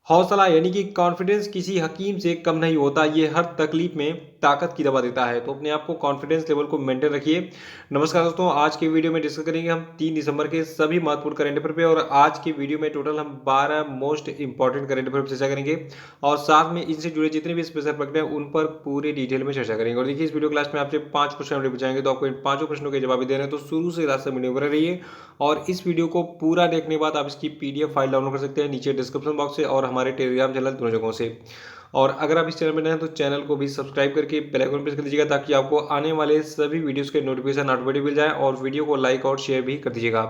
हौसला यानी कि कॉन्फिडेंस किसी हकीम से कम नहीं होता। ये हर तकलीफ में ताकत की दवा देता है। तो अपने आप को कॉन्फिडेंस लेवल को मेंटेन रखिए। नमस्कार दोस्तों, आज की वीडियो में डिस्कस करेंगे हम 3 दिसंबर के सभी महत्वपूर्ण करंट अफेयर पे। और आज की वीडियो में टोटल हम 12 मोस्ट इंपॉर्टेंट करंट अफेयर पर चर्चा करेंगे और साथ में इनसे जुड़े जितने भी स्पेशल फैक्ट हैं उन पर पूरे डिटेल में चर्चा करेंगे। और देखिए, इस वीडियो क्लास में आपसे 5 क्वेश्चन पूछाएंगे, तो आपको इन पांचों प्रश्नों के जवाब देने हैं। तो शुरू से लास्ट तक वीडियो बने रहिए और इस वीडियो को पूरा देखने के बाद आप इसकी पीडीएफ फाइल डाउनलोड कर सकते हैं नीचे डिस्क्रिप्शन बॉक्स से और हमारे टेलीग्राम चैनल दोनों जगहों से। और अगर आप इस चैनल में नए हैं तो चैनल को भी सब्सक्राइब करके बेल आइकन प्रेस कर दीजिएगा ताकि आपको आने वाले सभी वीडियोस के नोटिफिकेशन ऑटोमेटिक मिल जाए। और वीडियो को लाइक और शेयर भी कर दीजिएगा।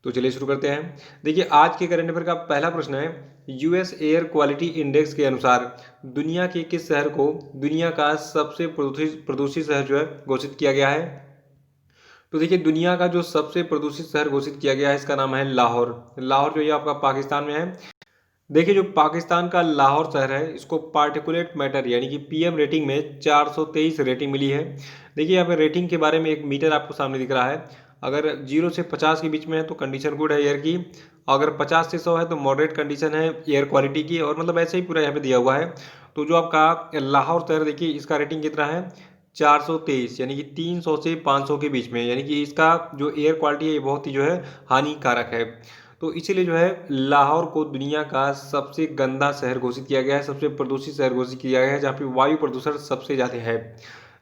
तो चलिए शुरू करते हैं। देखिए, आज के करंट अफेयर का पहला प्रश्न है, यूएस एयर क्वालिटी इंडेक्स के अनुसार दुनिया के किस शहर को दुनिया का सबसे प्रदूषित शहर जो है घोषित किया गया है? तो देखिए, दुनिया का जो सबसे प्रदूषित शहर घोषित किया गया है इसका नाम है लाहौर। लाहौर जो ये आपका पाकिस्तान में है। देखिए, जो पाकिस्तान का लाहौर शहर है इसको पार्टिकुलेट मैटर यानी कि पीएम रेटिंग में 423 रेटिंग मिली है। देखिए, यहाँ पे रेटिंग के बारे में एक मीटर आपको सामने दिख रहा है। अगर 0 से 50 के बीच में है तो कंडीशन गुड है एयर की। अगर 50 से 100 है तो मॉडरेट कंडीशन है एयर क्वालिटी की। और मतलब ऐसे ही पूरा यहाँ पे दिया हुआ है। तो जो आपका लाहौर शहर, देखिए इसका रेटिंग कितना है, 423, यानी कि 300 से 500 के बीच में। यानी कि इसका जो एयर क्वालिटी है ये बहुत ही जो है हानिकारक है। तो इसीलिए जो है लाहौर को दुनिया का सबसे गंदा शहर घोषित किया गया है, सबसे प्रदूषित शहर घोषित किया गया है, जहाँ पे वायु प्रदूषण सबसे ज़्यादा है।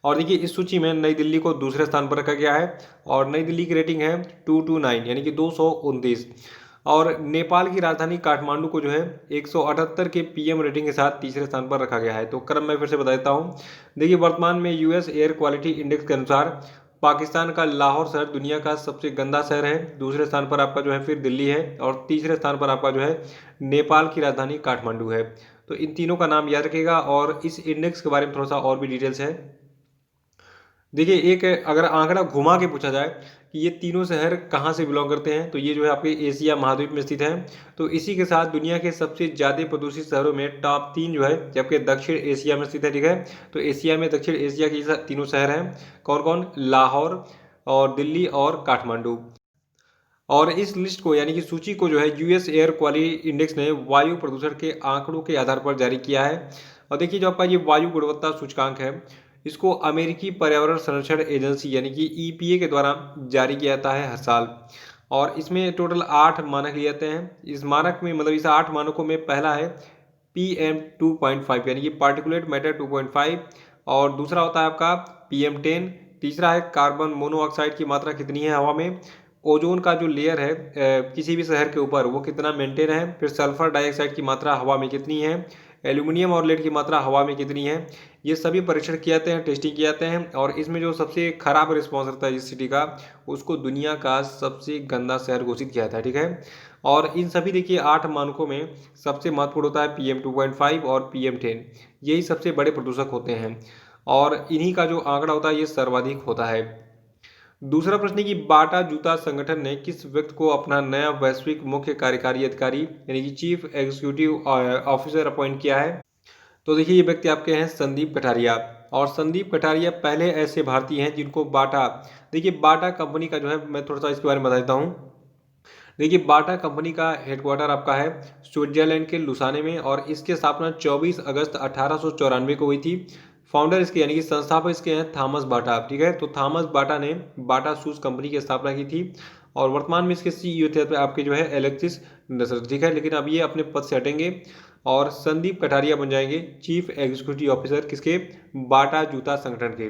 और देखिए, इस सूची में नई दिल्ली को दूसरे स्थान पर रखा गया है और नई दिल्ली की रेटिंग है 229 यानी कि 229। और नेपाल की राजधानी काठमांडू को जो है 178 के पीएम रेटिंग के साथ तीसरे स्थान पर रखा गया है। तो क्रम मैं फिर से बता देता हूँ। देखिए, वर्तमान में यूएस एयर क्वालिटी इंडेक्स के अनुसार पाकिस्तान का लाहौर शहर दुनिया का सबसे गंदा शहर है। दूसरे स्थान पर आपका जो है फिर दिल्ली है और तीसरे स्थान पर आपका जो है नेपाल की राजधानी काठमांडू है। तो इन तीनों का नाम याद रखिएगा और इस इंडेक्स के बारे में थोड़ा सा और भी डिटेल्स है। देखिए, एक अगर आंकड़ा घुमा के पूछा जाए कि ये तीनों शहर कहाँ से बिलोंग करते हैं तो ये जो है आपके एशिया महाद्वीप में स्थित है। तो इसी के साथ दुनिया के सबसे ज़्यादा प्रदूषित शहरों में टॉप 3 जो है जबकि दक्षिण एशिया में स्थित है। ठीक है, तो एशिया में दक्षिण एशिया की तीनों शहर हैं। कौन कौन? लाहौर और दिल्ली और काठमांडू। और इस लिस्ट को यानी कि सूची को जो है यूएस एयर क्वालिटी इंडेक्स ने वायु प्रदूषण के आंकड़ों के आधार पर जारी किया है। और देखिए, जो आपका ये वायु गुणवत्ता सूचकांक है इसको अमेरिकी पर्यावरण संरक्षण एजेंसी यानी कि ईपीए के द्वारा जारी किया जाता है हर साल। और इसमें टोटल 8 मानक लिए जाते हैं। इस मानक में मतलब इस 8 मानकों में पहला है PM2.5 यानी कि पार्टिकुलेट मैटर 2.5। और दूसरा होता है आपका PM10। तीसरा है कार्बन मोनोऑक्साइड की मात्रा कितनी है हवा में। ओजोन का जो लेयर है किसी भी शहर के ऊपर वो कितना मेंटेन है। फिर सल्फर डाइऑक्साइड की मात्रा हवा में कितनी है। एल्यूमिनियम और लेड की मात्रा हवा में कितनी है। ये सभी परीक्षण किए जाते हैं, टेस्टिंग किए जाते हैं। और इसमें जो सबसे खराब रिस्पॉन्स रहता है जिस सिटी का उसको दुनिया का सबसे गंदा शहर घोषित किया जाता है। ठीक है, और इन सभी देखिए 8 मानकों में सबसे महत्वपूर्ण होता है PM2.5 और PM10। यही सबसे बड़े प्रदूषक होते हैं और इन्हीं का जो आंकड़ा होता है ये सर्वाधिक होता है। दूसरा प्रश्न है कि बाटा जूता संगठन ने किस व्यक्ति को अपना नया वैश्विक मुख्य कार्यकारी अधिकारी यानी कि चीफ एग्जीक्यूटिव ऑफिसर अपॉइंट किया है? तो देखिए, ये व्यक्ति आपके हैं संदीप कटारिया। और संदीप कटारिया पहले ऐसे भारतीय हैं जिनको बाटा, देखिए बाटा कंपनी का जो है मैं थोड़ा सा इसके बारे में बता देता हूँ। देखिए, बाटा कंपनी का हेडक्वार्टर आपका है स्विट्जरलैंड के लुसाने में और इसकी स्थापना 24 अगस्त 1894 को हुई थी। फाउंडर इसके यानी कि संस्थापक इसके हैं थॉमस बाटा। ठीक है, तो थॉमस बाटा ने बाटा शूज कंपनी की स्थापना की थी और वर्तमान में इसके सीईओ थे आपके जो है एलेक्सिस नसर। ठीक है, लेकिन अब ये अपने पद से हटेंगे और संदीप कटारिया बन जाएंगे चीफ एग्जीक्यूटिव ऑफिसर किसके? बाटा जूता संगठन के।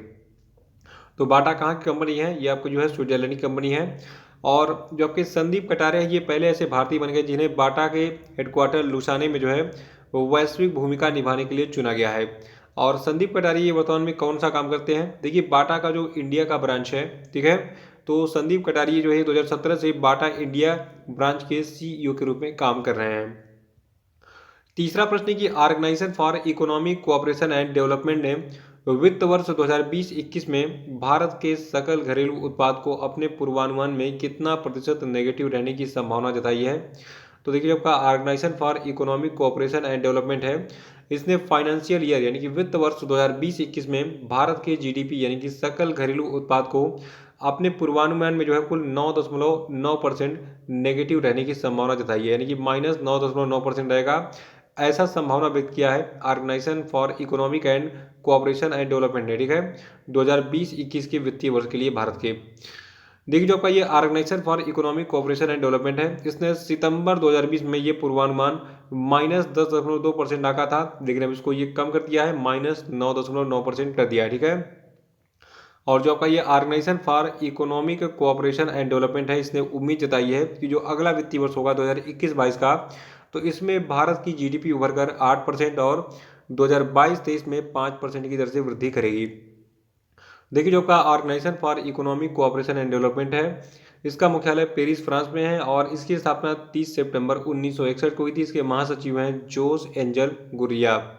तो बाटा कहाँ की कंपनी है? ये आपको जो है स्विट्जरलैंड की कंपनी है। और जो आपके संदीप कटारिया ये पहले ऐसे भारतीय बन गए जिन्हें बाटा के हेडक्वार्टर लुसाने में जो है वैश्विक भूमिका निभाने के लिए चुना गया है। और संदीप कटारिया ये वर्तमान में कौन सा काम करते हैं? देखिए, बाटा का जो इंडिया का ब्रांच है, ठीक है, तो संदीप कटारिया जो है 2017 से बाटा इंडिया ब्रांच के सीईओ के रूप में काम कर रहे हैं। तीसरा प्रश्न है कि organisation for economic cooperation and development ने वित्त वर्ष 2020-21 में भारत के सकल घरेलू उत्पाद को अपने पूर्वानुमान में कितना प्रतिशत नेगेटिव रहने की संभावना जताई है? तो देखिए, आपका organisation for economic cooperation and development है, इसने फाइनेंशियल ईयर यानी कि वित्त वर्ष 2020-21 में भारत के जीडीपी यानी कि सकल घरेलू उत्पाद को अपने पूर्वानुमान में जो है कुल 9.9% नेगेटिव रहने की संभावना जताई है। यानी कि -9.9% रहेगा ऐसा संभावना व्यक्त किया है organisation for economic and cooperation and development ने, ठीक है, 2020-21 के वित्तीय वर्ष के लिए भारत के। देखिए जो आपका ये organisation for economic cooperation and development है, इसने सितंबर 2020 में ये पूर्वानुमान -10.2% आका था, लेकिन अब इसको ये कम कर दिया है, -9.9% कर दिया है, ठीक है। और जो आपका ये organisation for economic cooperation and development है, इसने उम्मीद जताई है कि जो अगला वित्तीय वर्ष होगा 2021-22 का, तो इसमें भारत की जीडीपी उभर कर 8% और 2022-23 में 5% की दर से वृद्धि करेगी। देखिए जो आपका organisation for economic cooperation and development है, इसका मुख्यालय पेरिस फ्रांस में है और इसकी स्थापना 30 सितंबर 1961 को हुई थी। इसके महासचिव हैं जोस एंजल गुरिया।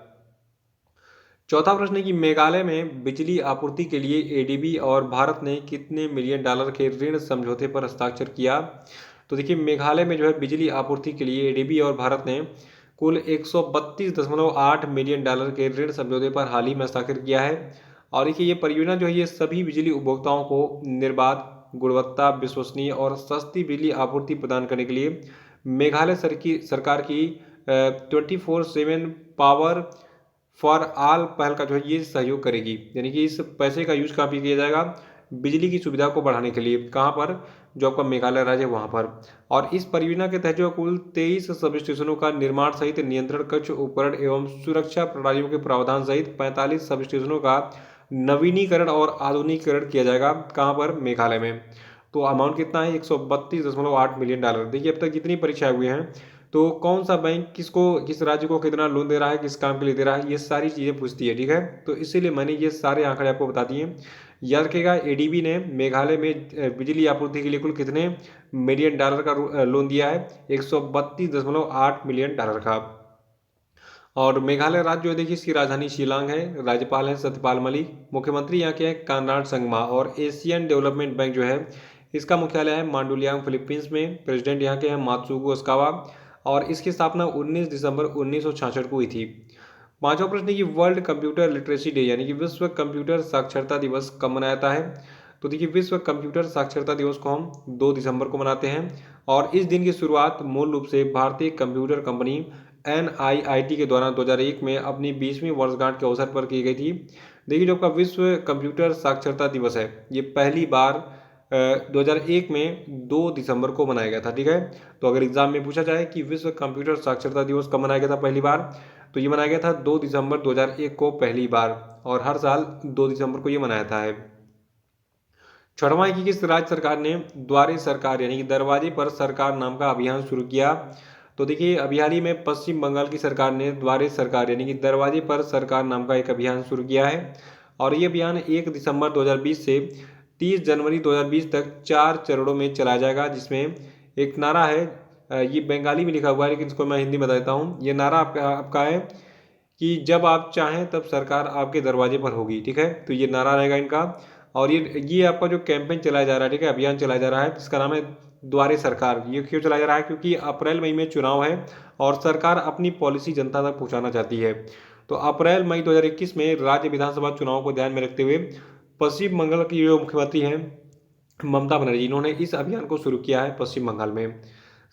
चौथा प्रश्न है कि मेघालय में बिजली आपूर्ति के लिए एडीबी और भारत ने कितने मिलियन डॉलर के ऋण समझौते पर हस्ताक्षर किया। तो देखिए मेघालय में जो है बिजली आपूर्ति के लिए एडीबी और भारत ने कुल 132.8 मिलियन डॉलर के ऋण समझौते पर हाल ही में हस्ताक्षर किया है। और देखिए ये परियोजना जो है ये सभी बिजली उपभोक्ताओं को निर्बाध, गुणवत्ता, विश्वसनीय और सस्ती बिजली आपूर्ति प्रदान करने के लिए मेघालय सरकार की 24/7 पावर फॉर ऑल पहल का जो है ये सहयोग करेगी। यानी कि इस पैसे का यूज कहाँ पे किया जाएगा, बिजली की सुविधा को बढ़ाने के लिए। कहाँ पर, जो आपका मेघालय राज्य है वहाँ पर। और इस परियोजना के तहत जो कुल 23 सब स्टेशनों का निर्माण सहित नियंत्रण कक्ष, उपकरण एवं सुरक्षा प्रणालियों के प्रावधान सहित 45 सब स्टेशनों का नवीनीकरण और आधुनिकीकरण किया जाएगा। कहाँ पर, मेघालय में। तो अमाउंट कितना है, 132.8 मिलियन डॉलर। देखिए अब तक जितनी परीक्षाएं हुई हैं, तो कौन सा बैंक किसको, किस राज्य को कितना लोन दे रहा है, किस काम के लिए दे रहा है, ये सारी चीज़ें पूछती है, ठीक है। तो इसीलिए मैंने ये सारे आंकड़े आपको बता दिए। याद रखिएगा एडीबी ने मेघालय में बिजली आपूर्ति के लिए कुल कितने मिलियन डॉलर का लोन दिया है, 132.8 मिलियन डॉलर का। और मेघालय राज्य जो है देखिए इसकी राजधानी शिलांग है, राज्यपाल है सत्यपाल मलिक, मुख्यमंत्री यहाँ के हैं कानराड संगमा। और एशियन डेवलपमेंट बैंक जो है इसका मुख्यालय है मांडुलियांग फिलीपींस में, प्रेसिडेंट यहाँ के हैं मात्सुगो अस्कावा और इसकी स्थापना 19 दिसंबर 1966 को हुई थी। पांचवा प्रश्न है कि वर्ल्ड कंप्यूटर लिटरेसी डे यानी कि विश्व कंप्यूटर साक्षरता दिवस कब मनाया जाता है। तो देखिए विश्व कंप्यूटर साक्षरता दिवस को हम 2 दिसंबर को मनाते हैं और इस दिन की शुरुआत मूल रूप से भारतीय कंप्यूटर कंपनी NIIT के द्वारा 2001 में अपनी 20वीं वर्षगांठ के अवसर पर की गई थी। देखिए जो आपका विश्व कंप्यूटर साक्षरता दिवस है ये पहली बार 2001 में 2 दिसंबर को मनाया गया था, ठीक है। तो अगर एग्जाम में पूछा जाए कि विश्व कंप्यूटर साक्षरता दिवस कब मनाया गया था पहली बार, तो ये मनाया गया था 2 दिसंबर 2001 को पहली बार, और हर साल 2 दिसंबर को ये मनाया जाता है। छठवां है कि किस राज्य सरकार ने द्वारे सरकार यानी कि दरवाजे पर सरकार नाम का अभियान शुरू किया। तो देखिए अभी हाल ही में पश्चिम बंगाल की सरकार ने द्वारे सरकार यानी कि दरवाजे पर सरकार नाम का एक अभियान शुरू किया है और ये अभियान 1 दिसंबर 2020 से 30 जनवरी 2020 तक 4 चरणों में चलाया जाएगा, जिसमें एक नारा है, ये बंगाली में लिखा हुआ है लेकिन इसको मैं हिंदी में बता देता हूँ। ये नारा आपका है कि जब आप चाहें तब सरकार आपके दरवाजे पर होगी, ठीक है। तो ये नारा रहेगा इनका। और ये आपका जो कैंपेन चलाया जा रहा है, ठीक है, अभियान चलाया जा रहा है जिसका नाम है द्वारे सरकार। ये क्यों चलाया जा रहा है, क्योंकि अप्रैल मई में चुनाव है और सरकार अपनी पॉलिसी जनता तक पहुंचाना चाहती है। तो अप्रैल मई 2021 में राज्य विधानसभा चुनाव को ध्यान में रखते हुए पश्चिम बंगाल की जो मुख्यमंत्री हैं ममता बनर्जी, इन्होंने इस अभियान को शुरू किया है पश्चिम बंगाल में।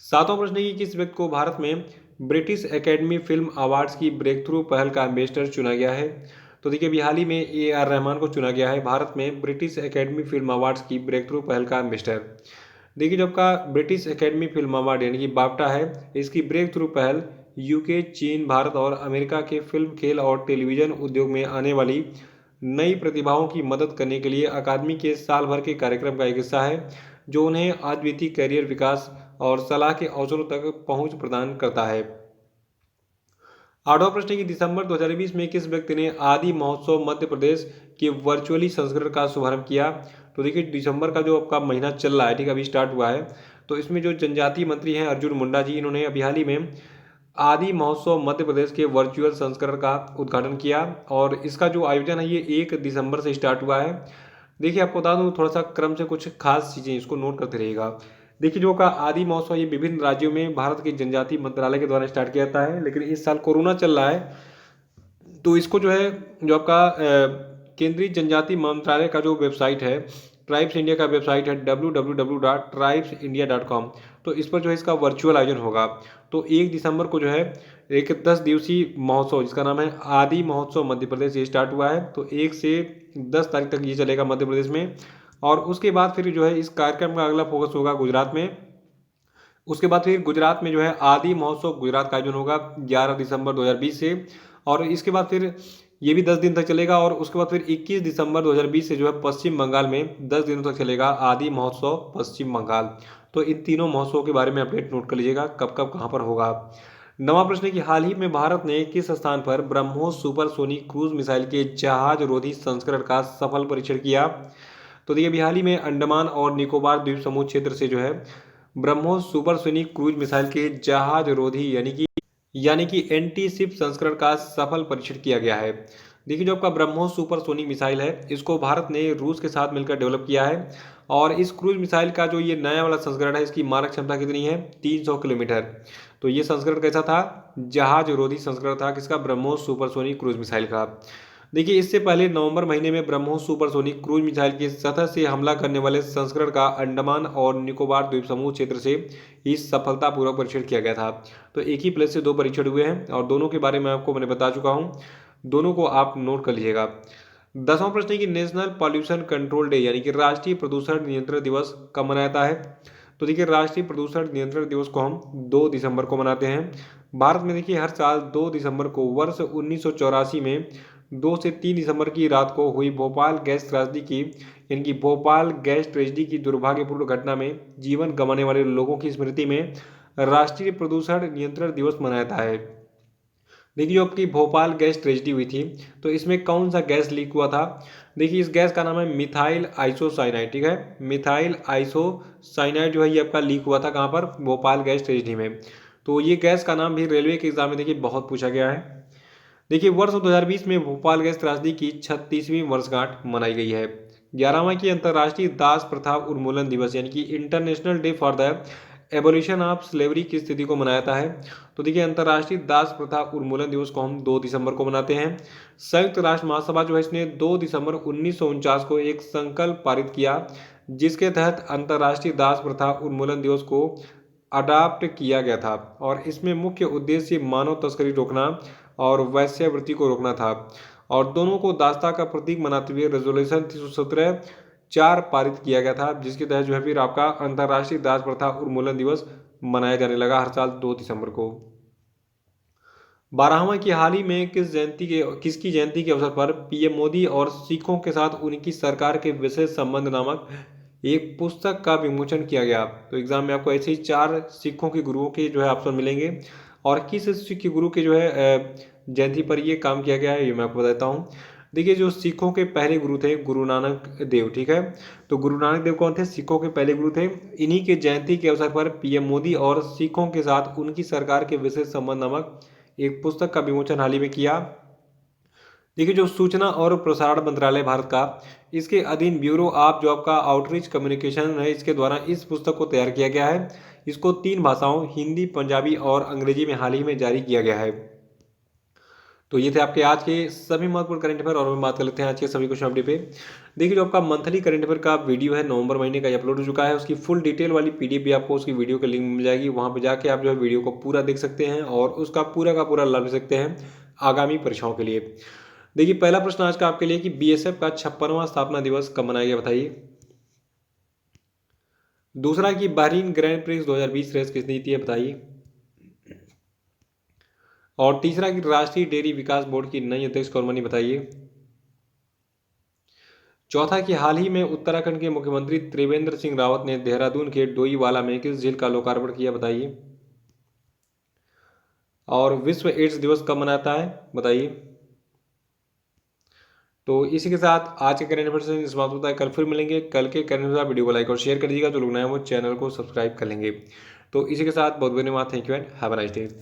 सातवां प्रश्न है कि किस व्यक्ति को भारत में ब्रिटिश एकेडमी फिल्म अवार्ड्स की ब्रेक थ्रू पहल का एम्बेसडर चुना गया है। तो देखिए अभी हाल ही में AR रहमान को चुना गया है भारत में ब्रिटिश एकेडमी फिल्म अवार्ड्स की ब्रेक थ्रू पहल का एम्बेसडर। देखिए जब का ब्रिटिश एकेडमी फिल्म अवार्ड यानी कि बाफ्टा है, इसकी ब्रेक थ्रू पहल UK, चीन, भारत और अमेरिका के फिल्म, खेल और टेलीविजन उद्योग में आने वाली नई प्रतिभाओं की मदद करने के लिए अकादमी के साल भर के कार्यक्रम का एक हिस्सा है, जो उन्हें अद्वितीय करियर विकास और सलाह के अवसरों तक पहुंच प्रदान करता है। आठवां प्रश्न है कि दिसंबर 2020 में किस व्यक्ति ने आदि महोत्सव मध्य प्रदेश के वर्चुअली संस्करण का शुभारंभ किया। तो देखिए दिसंबर का जो आपका महीना चल रहा है, ठीक है, अभी स्टार्ट हुआ है, तो इसमें जो जनजातीय मंत्री हैं अर्जुन मुंडा जी, इन्होंने अभी हाल ही में आदि महोत्सव मध्य प्रदेश के वर्चुअल संस्करण का उद्घाटन किया और इसका जो आयोजन है ये 1 दिसंबर से स्टार्ट हुआ है। देखिए आपको बता दूं थोड़ा सा क्रम से कुछ खास चीज़ें इसको नोट करते रहिएगा। देखिए जो का आदि महोत्सव ये विभिन्न राज्यों में भारत के जनजातीय मंत्रालय के द्वारा स्टार्ट किया जाता है, लेकिन इस साल कोरोना चल रहा है तो इसको जो है जो आपका केंद्रीय जनजातीय मंत्रालय का जो वेबसाइट है, ट्राइब्स इंडिया का वेबसाइट है www.tribesindia.com, तो इस पर जो है इसका वर्चुअल आयोजन होगा। तो 1 दिसंबर को जो है एक 10 दिवसीय महोत्सव जिसका नाम है आदि महोत्सव मध्य प्रदेश, ये स्टार्ट हुआ है। तो 1 से 10 तारीख तक ये चलेगा मध्य प्रदेश में। और उसके बाद फिर जो है इस कार्यक्रम का अगला फोकस होगा गुजरात में। उसके बाद फिर गुजरात में जो है आदि महोत्सव गुजरात का आयोजन होगा 11 दिसंबर 2020 से। और इसके बाद फिर ये भी 10 दिन तक चलेगा। और उसके बाद फिर 21 दिसंबर 2020 से जो है पश्चिम बंगाल में 10 दिनों तक चलेगा आदि महोत्सव पश्चिम बंगाल। तो इन तीनों महोत्सवों के बारे में अपडेट नोट कर लीजिएगा कब कब कहाँ पर होगा। नवा प्रश्न है कि हाल ही में भारत ने किस स्थान पर ब्रह्मोस सुपरसोनिक क्रूज मिसाइल के जहाज रोधी संस्करण का सफल परीक्षण किया। तो देखिए अभी हाल ही में अंडमान और निकोबार द्वीप समूह क्षेत्र से जो है ब्रह्मोस सुपरसोनिक क्रूज मिसाइल के जहाज रोधी यानी कि एंटी शिप संस्करण का सफल परीक्षण किया गया है। देखिए जो आपका ब्रह्मोस सुपरसोनिक मिसाइल है इसको भारत ने रूस के साथ मिलकर डेवलप किया है। और इस क्रूज मिसाइल का जो ये नया वाला संस्करण है इसकी मारक क्षमता कितनी है, 300 किलोमीटर। तो ये संस्करण कैसा था, जहाज रोधी संस्करण था किसका, ब्रह्मोस सुपरसोनिक क्रूज मिसाइल का। देखिए इससे पहले नवंबर महीने में ब्रह्मोस सुपरसोनिक क्रूज मिसाइल के सतह से हमला करने वाले संस्करण का अंडमान और निकोबार द्वीप समूह क्षेत्र से इस सफलतापूर्वक परीक्षण किया गया था। तो एक ही प्लेस से 2 परीक्षण हुए हैं और दोनों के बारे में आपको मैंने बता चुका हूँ, दोनों को आप नोट कर लीजिएगा। 10वां प्रश्न है कि नेशनल पॉल्यूशन कंट्रोल डे यानी कि राष्ट्रीय प्रदूषण नियंत्रण दिवस कब मनाया जाता है। तो देखिए राष्ट्रीय प्रदूषण नियंत्रण दिवस को हम 2 दिसंबर को मनाते हैं। भारत में देखिए हर साल 2 दिसंबर को वर्ष 1984 में 2 से 3 दिसंबर की रात को हुई भोपाल गैस त्रासदी की यानी कि भोपाल गैस ट्रेजेडी की दुर्भाग्यपूर्ण घटना में जीवन गंवाने वाले लोगों की स्मृति में राष्ट्रीय प्रदूषण नियंत्रण दिवस मनाया जाता है। देखिए जो आपकी भोपाल गैस ट्रेजेडी हुई थी तो इसमें कौन सा गैस लीक हुआ था। देखिए इस गैस का नाम है मिथाइल आइसोसाइनाइड, ठीक है, मिथाइल आइसोसाइनाइड जो है ये आपका लीक हुआ था कहाँ पर, भोपाल गैस ट्रेजेडी में। तो ये गैस का नाम भी रेलवे के एग्जाम में देखिए बहुत पूछा गया है। देखिए वर्ष 2020 में भोपाल गैस त्रासदी की 36वीं वर्षगांठ मनाई गई है। 11वां की अंतर्राष्ट्रीय दास प्रथा उन्मूलन दिवस यानी कि international day for the abolition of slavery की स्थिति को मनाया जाता है। तो देखिए अंतर्राष्ट्रीय दास प्रथा उन्मूलन दिवस को हम 2 दिसंबर को मनाते हैं। संयुक्त राष्ट्र महासभा जो है इसने 2 दिसंबर 1949 को एक संकल्प पारित किया जिसके तहत अंतर्राष्ट्रीय दास प्रथा उन्मूलन दिवस को अडॉप्ट किया गया था। और इसमें मुख्य उद्देश्य मानव तस्करी रोकना और वैश्यावृत्ति को रोकना था। और दोनों को दासता का प्रतीक मनाते हुए रेजोल्यूशन 317/4 पारित किया गया था जिसके तहत जो है फिर आपका अंतर्राष्ट्रीय दास प्रथा उन्मूलन दिवस मनाया जाने लगा हर साल 2 दिसंबर को। 12वां की हाल ही में किसकी जयंती के अवसर पर पीएम मोदी और सिखों के साथ उनकी सरकार के विशेष संबंध नामक एक पुस्तक का विमोचन किया गया। तो एग्जाम में आपको ऐसे ही 4 सिखों के गुरुओं के जो है ऑप्शन मिलेंगे और किस सिख के गुरु के जो है जयंती पर ये काम किया गया है ये मैं आपको बताता हूँ। देखिए जो सिखों के पहले गुरु थे गुरु नानक देव, ठीक है, तो गुरु नानक देव कौन थे, सिखों के पहले गुरु थे। इन्हीं के जयंती के अवसर पर पीएम मोदी और सिखों के साथ उनकी सरकार के विशेष संबंध नामक एक पुस्तक का विमोचन हाल ही में किया। देखिए जो सूचना और प्रसारण मंत्रालय भारत का इसके अधीन ब्यूरो ऑफ जो आपका आउटरीच कम्युनिकेशन है इसके द्वारा इस पुस्तक को तैयार किया गया है। इसको 3 भाषाओं हिंदी, पंजाबी और अंग्रेजी में हाल ही में जारी किया गया है। तो ये थे आपके आज के सभी महत्वपूर्ण करंट अफेयर और हम बात कर लेते हैं आज के सभी क्वेश्चन अपडेट पे। देखिए जो आपका मंथली करंट अफेयर का वीडियो है नवंबर महीने का ये अपलोड हो चुका है। उसकी फुल डिटेल वाली पीडीएफ भी आपको उसकी वीडियो के लिंक मिल जाएगी, वहां पे जाके आप जो है वीडियो को पूरा देख सकते हैं और उसका पूरा का पूरा लाभ ले सकते हैं आगामी परीक्षाओं के लिए। देखिए पहला प्रश्न आज का आपके लिए कि बीएसएफ का 56वां स्थापना दिवस कब मनाया गया बताइए। दूसरा कि बहरीन ग्रैंड प्रिक्स 2020 रेस किसने जीती है बताइए। और तीसरा कि राष्ट्रीय डेयरी विकास बोर्ड की नई अध्यक्ष कौन बनी बताइए। चौथा कि हाल ही में उत्तराखंड के मुख्यमंत्री त्रिवेंद्र सिंह रावत ने देहरादून के डोईवाला में किस झील का लोकार्पण किया बताइए। और विश्व एड्स दिवस कब मनाता है बताइए। तो इसी के साथ आज के करंट अफेयर से समाप्त होता है। कल फिर मिलेंगे। कल के करंट अफेयर वीडियो को लाइक और शेयर कर दीजिएगा, जो लोग नए हैं वो चैनल को सब्सक्राइब कर लेंगे। तो इसी के साथ बहुत बहुत धन्यवाद। Thank you and have a nice day.